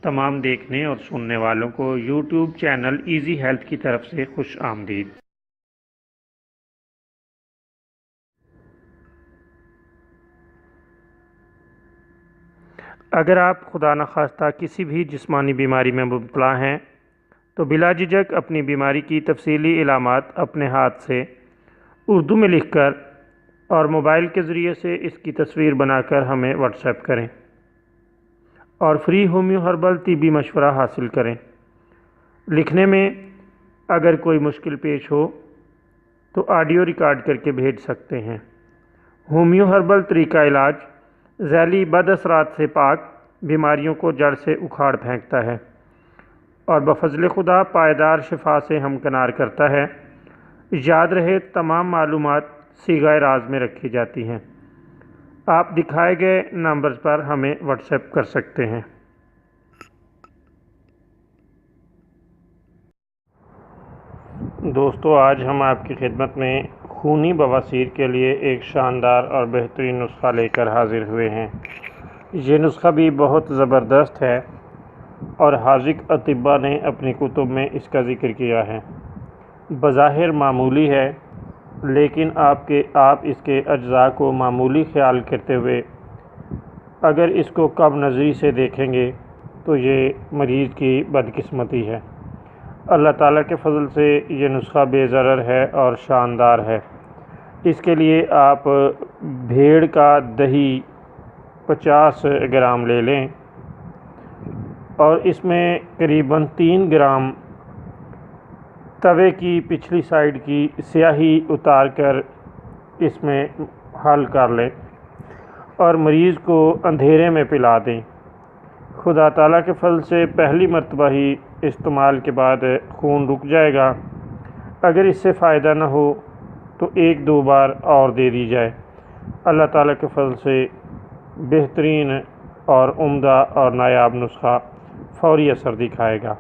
تمام دیکھنے اور سننے والوں کو یوٹیوب چینل ایزی ہیلتھ کی طرف سے خوش آمدید۔ اگر آپ خدا نخواستہ کسی بھی جسمانی بیماری میں مبتلا ہیں تو بلا جھجک اپنی بیماری کی تفصیلی علامات اپنے ہاتھ سے اردو میں لکھ کر اور موبائل کے ذریعے سے اس کی تصویر بنا کر ہمیں واٹس ایپ کریں اور فری ہومیو ہربل طبی مشورہ حاصل کریں۔ لکھنے میں اگر کوئی مشکل پیش ہو تو آڈیو ریکارڈ کر کے بھیج سکتے ہیں۔ ہومیو ہربل طریقہ علاج ذیلی بد اثرات سے پاک، بیماریوں کو جڑ سے اکھاڑ پھینکتا ہے اور بفضل خدا پائیدار شفا سے ہمکنار کرتا ہے۔ یاد رہے تمام معلومات صیغہ راز میں رکھی جاتی ہیں۔ آپ دکھائے گئے نمبرز پر ہمیں واٹس ایپ کر سکتے ہیں۔ دوستو، آج ہم آپ کی خدمت میں خونی بواسیر کے لیے ایک شاندار اور بہترین نسخہ لے کر حاضر ہوئے ہیں۔ یہ نسخہ بھی بہت زبردست ہے اور حاذق اطباء نے اپنی کتب میں اس کا ذکر کیا ہے۔ بظاہر معمولی ہے، لیکن آپ اس کے اجزاء کو معمولی خیال کرتے ہوئے اگر اس کو کم نظری سے دیکھیں گے تو یہ مریض کی بدقسمتی ہے۔ اللہ تعالیٰ کے فضل سے یہ نسخہ بے ضرر ہے اور شاندار ہے۔ اس کے لیے آپ بھیڑ کا دہی 50 گرام لے لیں اور اس میں قریباً 3 گرام توے کی پچھلی سائیڈ کی سیاہی اتار کر اس میں حل کر لیں اور مریض کو اندھیرے میں پلا دیں۔ خدا تعالیٰ کے فضل سے پہلی مرتبہ ہی استعمال کے بعد خون رک جائے گا۔ اگر اس سے فائدہ نہ ہو تو 1-2 بار اور دے دی جائے۔ اللہ تعالیٰ کے فضل سے بہترین اور عمدہ اور نایاب نسخہ فوری اثر دکھائے گا۔